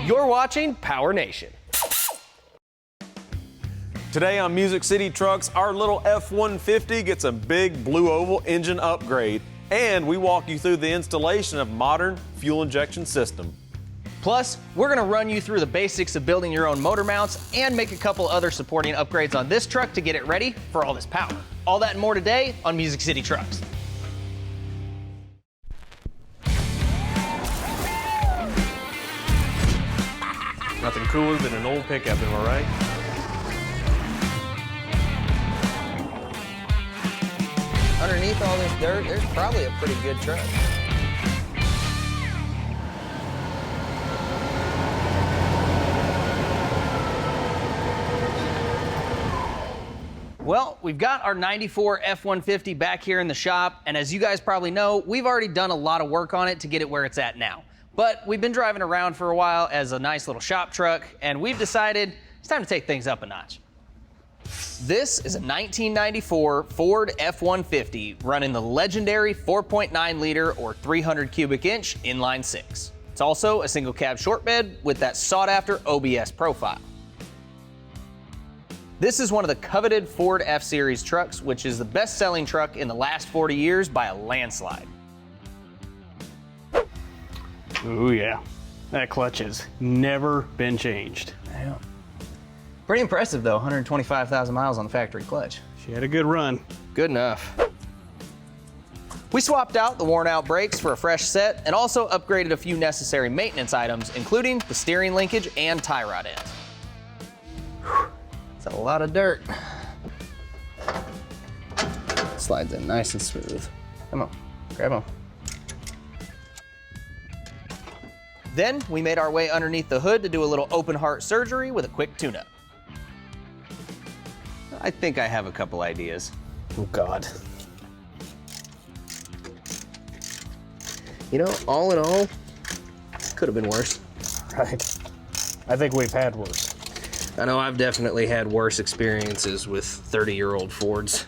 You're watching PowerNation. Today on Music City Trucks, our little F-150 gets a big blue oval engine upgrade, and we walk you through the installation of modern fuel injection system. Plus, we're going to run you through the basics of building your own motor mounts and make a couple other supporting upgrades on this truck to get it ready for all this power. All that and more today on Music City Trucks. Nothing cooler than an old pickup, am I right? Underneath all this dirt, there's probably a pretty good truck. Well, we've got our 94 F-150 back here in the shop, and as you guys probably know, we've already done a lot of work on it to get it where it's at now. But we've been driving around for a while as a nice little shop truck, and we've decided it's time to take things up a notch. This is a 1994 Ford F-150 running the legendary 4.9 liter or 300 cubic inch inline six. It's also a single cab short bed with that sought after OBS profile. This is one of the coveted Ford F-Series trucks, which is the best selling truck in the last 40 years by a landslide. Ooh yeah, that clutch has never been changed. Yeah. Pretty impressive though, 125,000 miles on the factory clutch. She had a good run. Good enough. We swapped out the worn out brakes for a fresh set and also upgraded a few necessary maintenance items, including the steering linkage and tie rod ends. It's a lot of dirt. Slides in nice and smooth. Come on, grab them. Then we made our way underneath the hood to do a little open heart surgery with a quick tune-up. I think I have a couple ideas. Oh God. You know, all in all, could have been worse. Right. I think we've had worse. I know I've definitely had worse experiences with 30-year-old Fords.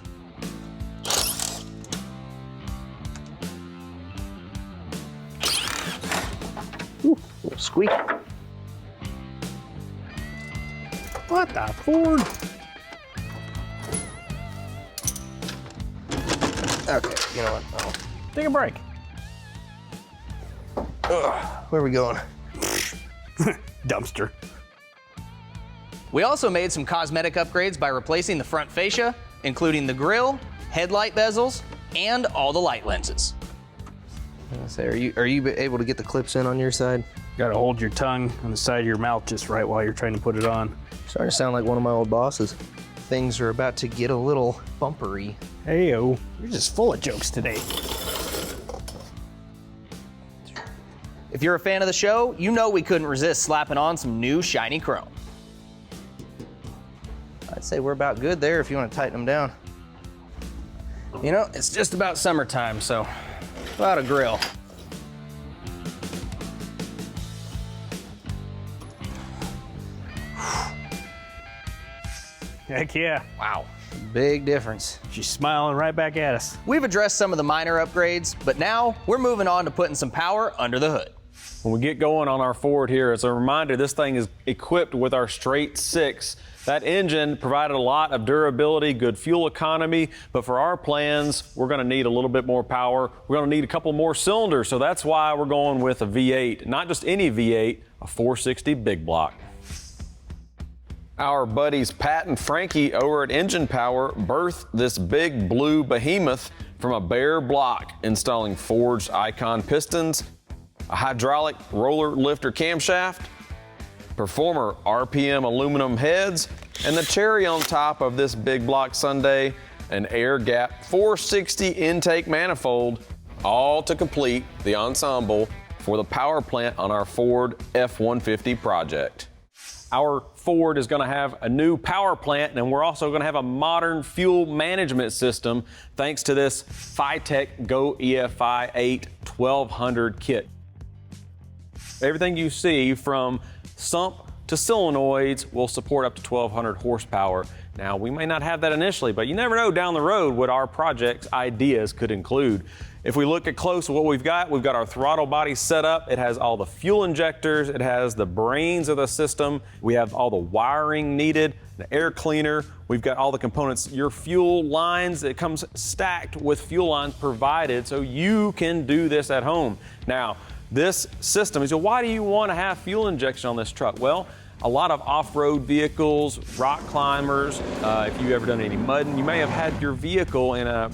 Ooh, a little squeak. What the Ford? Okay, you know what? Oh. Take a break. Where are we going? Dumpster. We also made some cosmetic upgrades by replacing the front fascia, including the grille, headlight bezels, and all the light lenses. Are you able to get the clips in on your side? Gotta hold your tongue on the side of your mouth just right while you're trying to put it on. Starting to sound like one of my old bosses. Things are about to get a little bumpery. Heyo, you're just full of jokes today. If you're a fan of the show, you know we couldn't resist slapping on some new shiny chrome. I'd say we're about good there if you want to tighten them down. You know, it's just about summertime, so about a grill. Heck yeah. Wow, big difference. She's smiling right back at us. We've addressed some of the minor upgrades, but now we're moving on to putting some power under the hood. When we get going on our Ford here, as a reminder, this thing is equipped with our straight six. That engine provided a lot of durability, good fuel economy, but for our plans, we're gonna need a little bit more power. We're gonna need a couple more cylinders, so that's why we're going with a V8. Not just any V8, a 460 big block. Our buddies Pat and Frankie over at Engine Power birthed this big blue behemoth from a bare block, installing forged Icon pistons, a hydraulic roller lifter camshaft, Performer RPM aluminum heads, and the cherry on top of this big block sundae, an air gap 460 intake manifold, all to complete the ensemble for the power plant on our Ford F-150 project. Our Ford is going to have a new power plant, and we're also going to have a modern fuel management system thanks to this FiTech Go EFI 8 1200 kit. Everything you see from sump to solenoids will support up to 1,200 horsepower. Now, we may not have that initially, but you never know down the road what our project's ideas could include. If we look at close at what we've got our throttle body set up. It has all the fuel injectors. It has the brains of the system. We have all the wiring needed, the air cleaner. We've got all the components. Your fuel lines, it comes stacked with fuel lines provided so you can do this at home. Now, this system, so why do you want to have fuel injection on this truck? Well, a lot of off-road vehicles, rock climbers, if you've ever done any mudding, you may have had your vehicle in a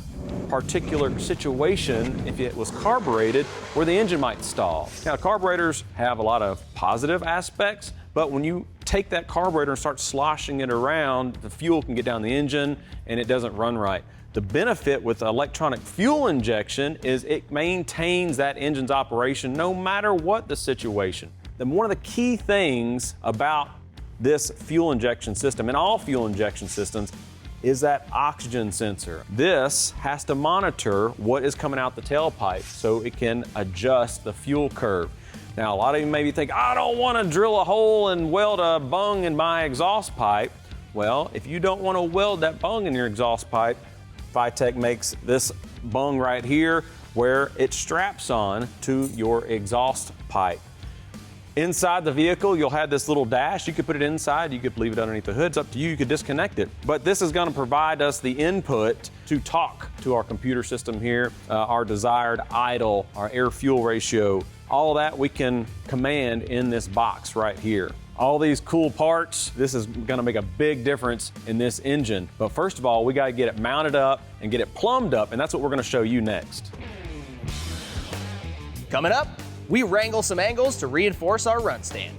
particular situation, if it was carbureted, where the engine might stall. Now, carburetors have a lot of positive aspects, but when you take that carburetor and start sloshing it around, the fuel can get down the engine and it doesn't run right. The benefit with electronic fuel injection is it maintains that engine's operation no matter what the situation. Then one of the key things about this fuel injection system and all fuel injection systems is that oxygen sensor. This has to monitor what is coming out the tailpipe so it can adjust the fuel curve. Now, a lot of you maybe think, I don't want to drill a hole and weld a bung in my exhaust pipe. Well, if you don't want to weld that bung in your exhaust pipe, FiTech makes this bung right here where it straps on to your exhaust pipe. Inside the vehicle, you'll have this little dash. You could put it inside, you could leave it underneath the hood. It's up to you, you could disconnect it. But this is gonna provide us the input to talk to our computer system here, our desired idle, our air-fuel ratio. All of that we can command in this box right here. All these cool parts, this is gonna make a big difference in this engine. But first of all, we gotta get it mounted up and get it plumbed up, and that's what we're gonna show you next. Coming up, we wrangle some angles to reinforce our run stand.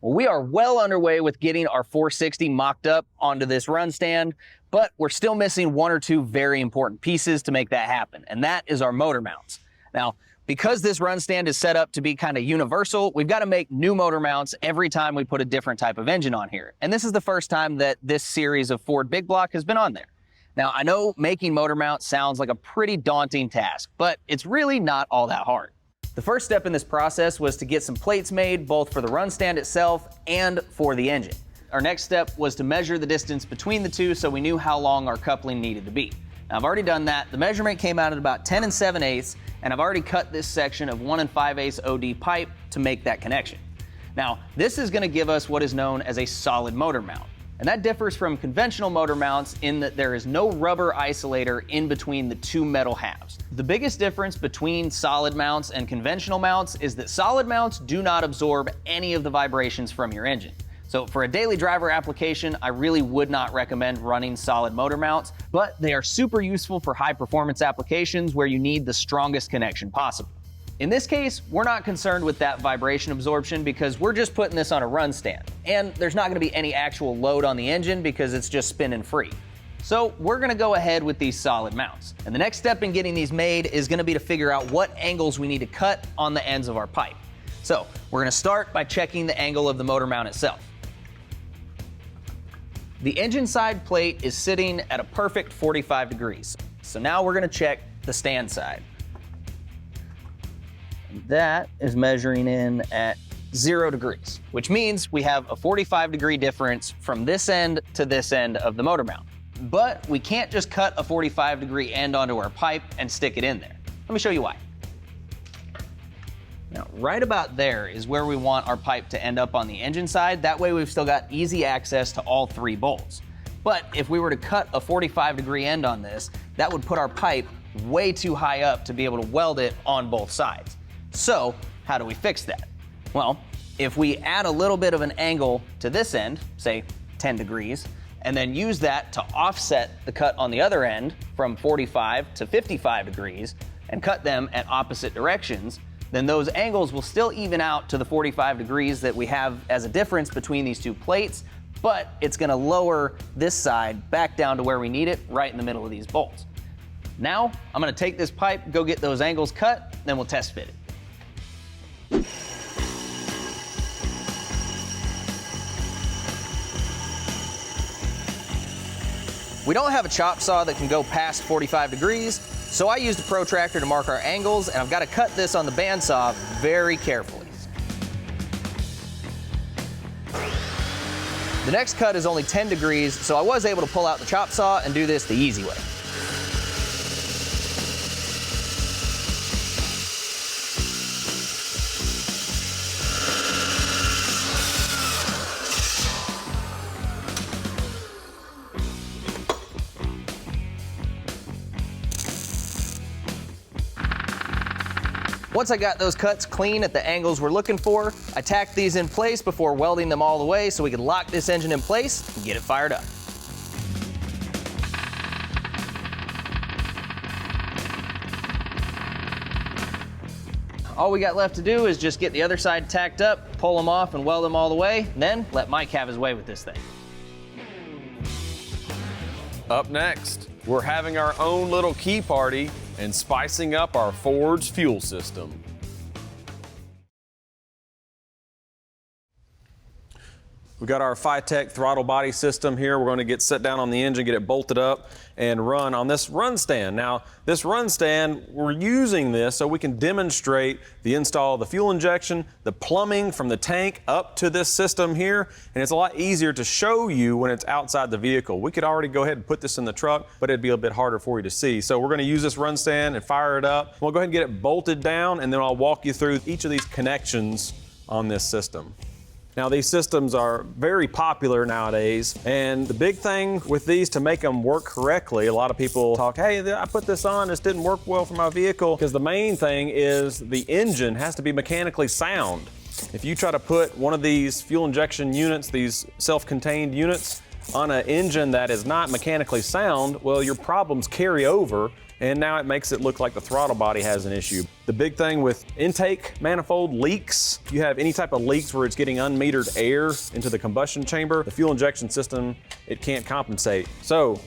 Well, we are well underway with getting our 460 mocked up onto this run stand, but we're still missing one or two very important pieces to make that happen, and that is our motor mounts. Now, because this run stand is set up to be kind of universal, we've got to make new motor mounts every time we put a different type of engine on here. And this is the first time that this series of Ford Big Block has been on there. Now, I know making motor mounts sounds like a pretty daunting task, but it's really not all that hard. The first step in this process was to get some plates made, both for the run stand itself and for the engine. Our next step was to measure the distance between the two so we knew how long our coupling needed to be. Now, I've already done that. The measurement came out at about 10 7/8, and I've already cut this section of 1 5/8 OD pipe to make that connection. Now, this is gonna give us what is known as a solid motor mount. And that differs from conventional motor mounts in that there is no rubber isolator in between the two metal halves. The biggest difference between solid mounts and conventional mounts is that solid mounts do not absorb any of the vibrations from your engine. So for a daily driver application, I really would not recommend running solid motor mounts, but they are super useful for high performance applications where you need the strongest connection possible. In this case, we're not concerned with that vibration absorption because we're just putting this on a run stand. And there's not gonna be any actual load on the engine because it's just spinning free. So we're gonna go ahead with these solid mounts. And the next step in getting these made is gonna be to figure out what angles we need to cut on the ends of our pipe. So we're gonna start by checking the angle of the motor mount itself. The engine side plate is sitting at a perfect 45 degrees. So now we're gonna check the stand side. That is measuring in at 0 degrees, which means we have a 45-degree difference from this end to this end of the motor mount. But we can't just cut a 45-degree end onto our pipe and stick it in there. Let me show you why. Now, right about there is where we want our pipe to end up on the engine side. That way we've still got easy access to all 3 bolts. But if we were to cut a 45-degree end on this, that would put our pipe way too high up to be able to weld it on both sides. So how do we fix that? Well, if we add a little bit of an angle to this end, say 10 degrees, and then use that to offset the cut on the other end from 45 to 55 degrees and cut them at opposite directions, then those angles will still even out to the 45 degrees that we have as a difference between these two plates, but it's gonna lower this side back down to where we need it, right in the middle of these bolts. Now, I'm gonna take this pipe, go get those angles cut, then we'll test fit it. We don't have a chop saw that can go past 45 degrees, So I used a protractor to mark our angles, and I've got to cut this on the bandsaw very carefully. The next cut is only 10 degrees, so I was able to pull out the chop saw and do this the easy way. Once I got those cuts clean at the angles we're looking for, I tacked these in place before welding them all the way so we could lock this engine in place and get it fired up. All we got left to do is just get the other side tacked up, pull them off and weld them all the way, and then let Mike have his way with this thing. Up next, we're having our own little key party and spicing up our Ford's fuel system. We've got our FiTech throttle body system here. We're going to get set down on the engine, get it bolted up, and run on this run stand. Now, this run stand, we're using this so we can demonstrate the install of the fuel injection, the plumbing from the tank up to this system here, and it's a lot easier to show you when it's outside the vehicle. We could already go ahead and put this in the truck, but it'd be a bit harder for you to see. So we're going to use this run stand and fire it up. We'll go ahead and get it bolted down, and then I'll walk you through each of these connections on this system. Now, these systems are very popular nowadays, and the big thing with these to make them work correctly, a lot of people talk, hey, I put this on, this didn't work well for my vehicle, because the main thing is the engine has to be mechanically sound. If you try to put one of these fuel injection units, these self-contained units, on an engine that is not mechanically sound, well, your problems carry over, and now it makes it look like the throttle body has an issue. The big thing with intake manifold leaks, if you have any type of leaks where it's getting unmetered air into the combustion chamber, the fuel injection system, it can't compensate. So,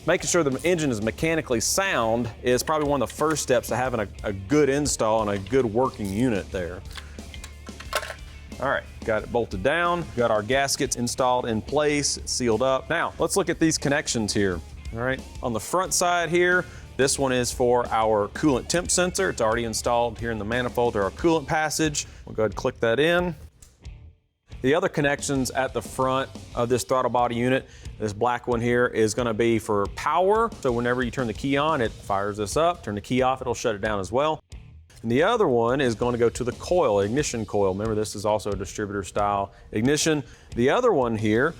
making sure the engine is mechanically sound is probably one of the first steps to having a good install and a good working unit there. All right, got it bolted down, got our gaskets installed in place, sealed up. Now, let's look at these connections here. All right, on the front side here, this one is for our coolant temp sensor. It's already installed here in the manifold or our coolant passage. We'll go ahead and click that in. The other connections at the front of this throttle body unit, this black one here is gonna be for power. So whenever you turn the key on, it fires this up. Turn the key off, it'll shut it down as well. And the other one is going to go to the coil, ignition coil. Remember, this is also a distributor style ignition. The other one here,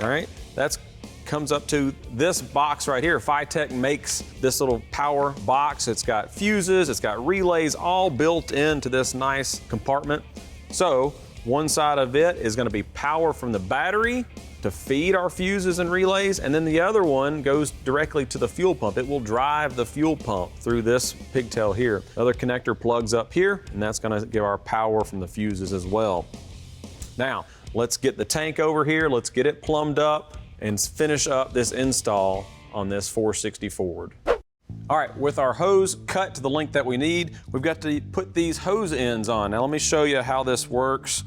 all right, that's comes up to this box right here. FiTech makes this little power box. It's got fuses, it's got relays all built into this nice compartment. So one side of it is going to be power from the battery to feed our fuses and relays, and then the other one goes directly to the fuel pump. It will drive the fuel pump through this pigtail here. The other connector plugs up here, and that's going to give our power from the fuses as well. Now, let's get the tank over here, let's get it plumbed up, and finish up this install on this 460 Ford. All right, with our hose cut to the length that we need, we've got to put these hose ends on. Now let me show you how this works.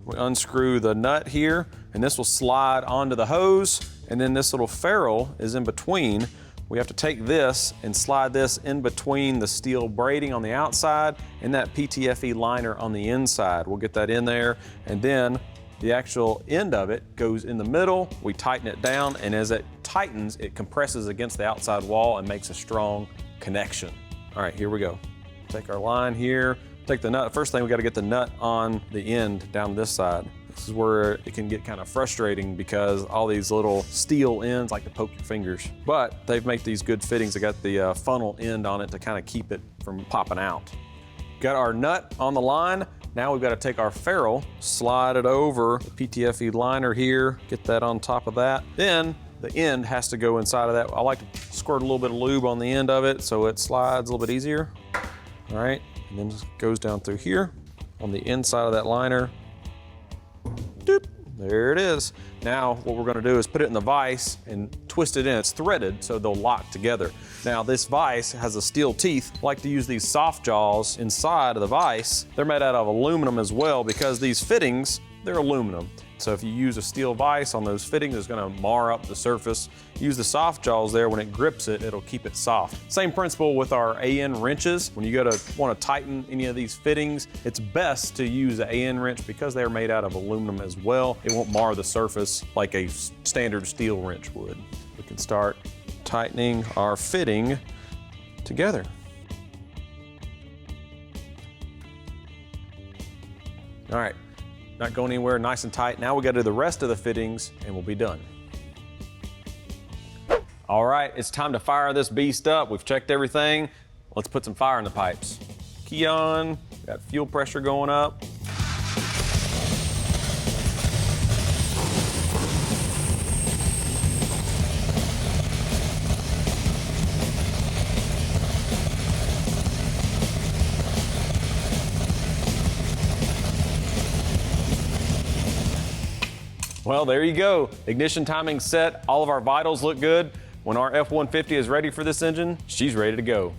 We unscrew the nut here, and this will slide onto the hose, and then this little ferrule is in between. We have to take this and slide this in between the steel braiding on the outside and that PTFE liner on the inside. We'll get that in there, and then the actual end of it goes in the middle. We tighten it down, and as it tightens, it compresses against the outside wall and makes a strong connection. All right, here we go. Take our line here, take the nut. First thing, we got to get the nut on the end down this side. This is where it can get kind of frustrating because all these little steel ends like to poke your fingers. But they've made these good fittings. They got the funnel end on it to kind of keep it from popping out. Got our nut on the line. Now we've got to take our ferrule, slide it over the PTFE liner here, get that on top of that. Then the end has to go inside of that. I like to squirt a little bit of lube on the end of it so it slides a little bit easier. All right, and then just goes down through here on the inside of that liner. Doop, there it is. Now what we're going to do is put it in the vise and twist it in. It's threaded so they'll lock together. Now this vise has a steel teeth. I like to use these soft jaws inside of the vise. They're made out of aluminum as well because these fittings they're aluminum. So if you use a steel vise on those fittings, it's gonna mar up the surface. Use the soft jaws there. When it grips it, it'll keep it soft. Same principle with our AN wrenches. When you go to want to tighten any of these fittings, it's best to use an AN wrench because they're made out of aluminum as well. It won't mar the surface like a standard steel wrench would. We can start tightening our fitting together. All right, not going anywhere, nice and tight. Now we got to do the rest of the fittings and we'll be done. All right, it's time to fire this beast up. We've checked everything. Let's put some fire in the pipes. Key on, got fuel pressure going up. Well, there you go. Ignition timing set. All of our vitals look good. When our F-150 is ready for this engine, she's ready to go.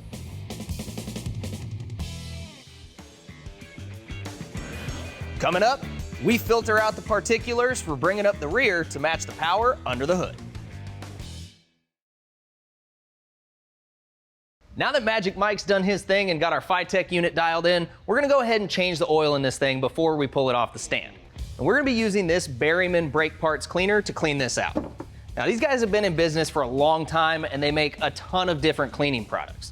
Coming up, we filter out the particulars for bringing up the rear to match the power under the hood. Now that Magic Mike's done his thing and got our FiTech unit dialed in, we're gonna go ahead and change the oil in this thing before we pull it off the stand. And we're gonna be using this Berryman brake parts cleaner to clean this out. Now these guys have been in business for a long time and they make a ton of different cleaning products.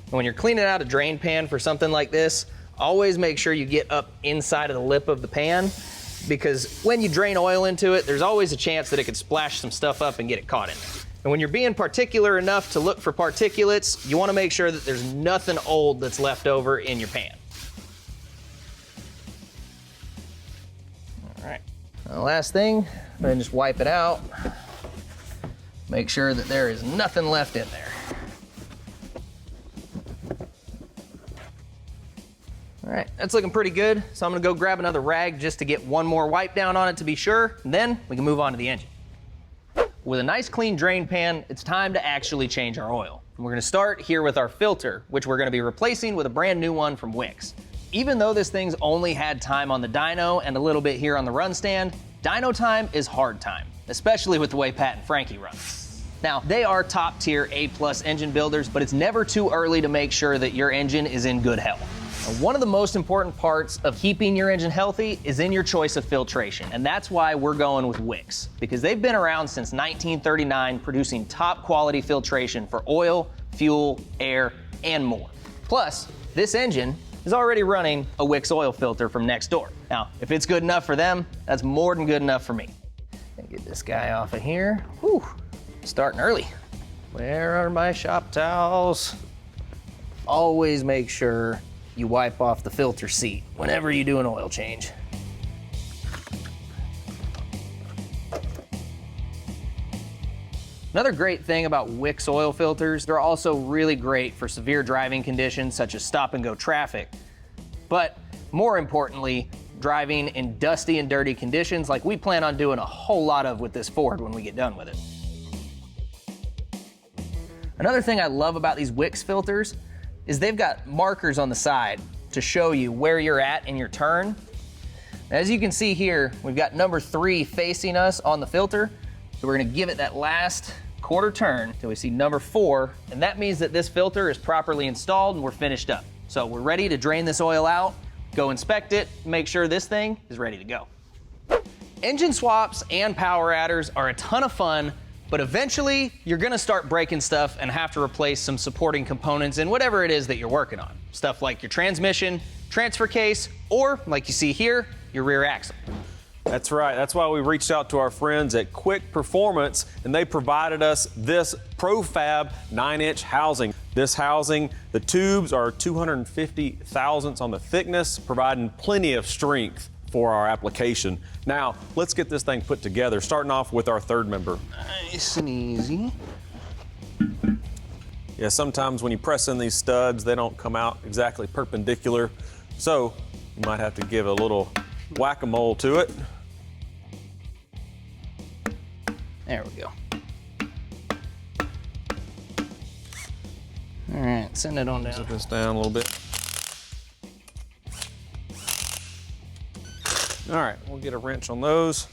And when you're cleaning out a drain pan for something like this, always make sure you get up inside of the lip of the pan, because when you drain oil into it, there's always a chance that it could splash some stuff up and get it caught in there. And when you're being particular enough to look for particulates, you wanna make sure that there's nothing old that's left over in your pan. All right, the last thing, then just wipe it out. Make sure that there is nothing left in there. All right, that's looking pretty good. So I'm gonna go grab another rag just to get one more wipe down on it to be sure, and then we can move on to the engine. With a nice clean drain pan, it's time to actually change our oil. And we're gonna start here with our filter, which we're gonna be replacing with a brand new one from WIX. Even though this thing's only had time on the dyno and a little bit here on the run stand, dyno time is hard time, especially with the way Pat and Frankie run. Now, they are top tier A+ engine builders, but it's never too early to make sure that your engine is in good health. And one of the most important parts of keeping your engine healthy is in your choice of filtration, and that's why we're going with WIX, because they've been around since 1939 producing top quality filtration for oil, fuel, air, and more. Plus, this engine is already running a WIX oil filter from next door. Now, if it's good enough for them, that's more than good enough for me. Get this guy off of here. Whew, starting early. Where are my shop towels? Always make sure you wipe off the filter seat whenever you do an oil change. Another great thing about WIX oil filters, they're also really great for severe driving conditions such as stop and go traffic. But more importantly, driving in dusty and dirty conditions like we plan on doing a whole lot of with this Ford when we get done with it. Another thing I love about these WIX filters is they've got markers on the side to show you where you're at in your turn. As you can see here, we've got number 3 facing us on the filter. So we're gonna give it that last quarter turn till we see number 4, and that means that this filter is properly installed and we're finished up. So we're ready to drain this oil out, go inspect it, make sure this thing is ready to go. Engine swaps and power adders are a ton of fun, but eventually you're gonna start breaking stuff and have to replace some supporting components in whatever it is that you're working on. Stuff like your transmission, transfer case, or like you see here, your rear axle. That's right. That's why we reached out to our friends at Quick Performance, and they provided us this ProFab 9-inch housing. This housing, the tubes are 250 thousandths on the thickness, providing plenty of strength for our application. Now, let's get this thing put together, starting off with our third member. Nice and easy. Yeah, sometimes when you press in these studs, they don't come out exactly perpendicular, so you might have to give a little whack-a-mole to it. There we go. All right, send it on down. Zip this down a little bit. All right, we'll get a wrench on those.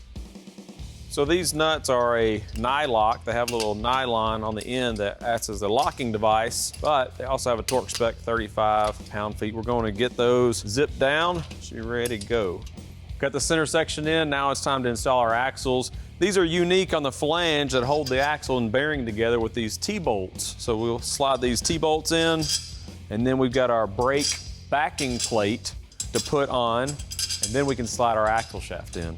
So these nuts are a nylock. They have a little nylon on the end that acts as a locking device, but they also have a torque spec 35 pound-feet. We're going to get those zipped down, so you're ready to go. Got the center section in, now it's time to install our axles. These are unique on the flange that hold the axle and bearing together with these T-bolts. So we'll slide these T-bolts in, and then we've got our brake backing plate to put on, and then we can slide our axle shaft in.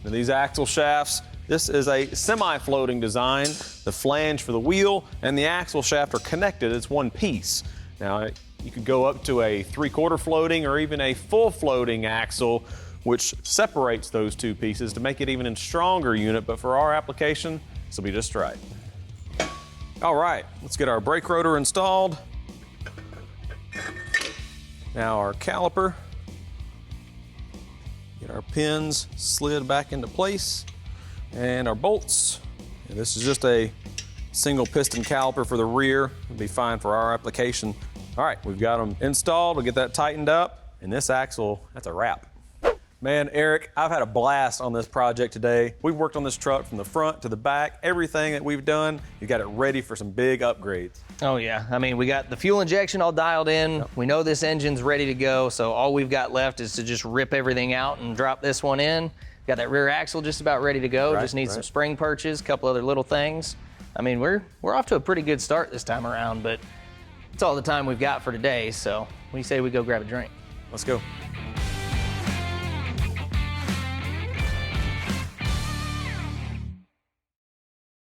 Now these axle shafts, this is a semi-floating design. The flange for the wheel and the axle shaft are connected. It's one piece. Now you could go up to a 3/4 floating or even a full floating axle, which separates those two pieces to make it even a stronger unit, but for our application, this will be just right. All right, let's get our brake rotor installed. Now our caliper. Get our pins slid back into place and our bolts. And this is just a single piston caliper for the rear. It'll be fine for our application. All right, we've got them installed. We'll get that tightened up. And this axle, that's a wrap. Man, Eric, I've had a blast on this project today. We've worked on this truck from the front to the back. Everything that we've done, you got it ready for some big upgrades. Oh yeah, I mean, we got the fuel injection all dialed in. Yep. We know this engine's ready to go, so all we've got left is to just rip everything out and drop this one in. Got that rear axle just about ready to go. Just need some spring perches, a couple other little things. I mean, we're off to a pretty good start this time around, but it's all the time we've got for today, so what do you say we go grab a drink? Let's go.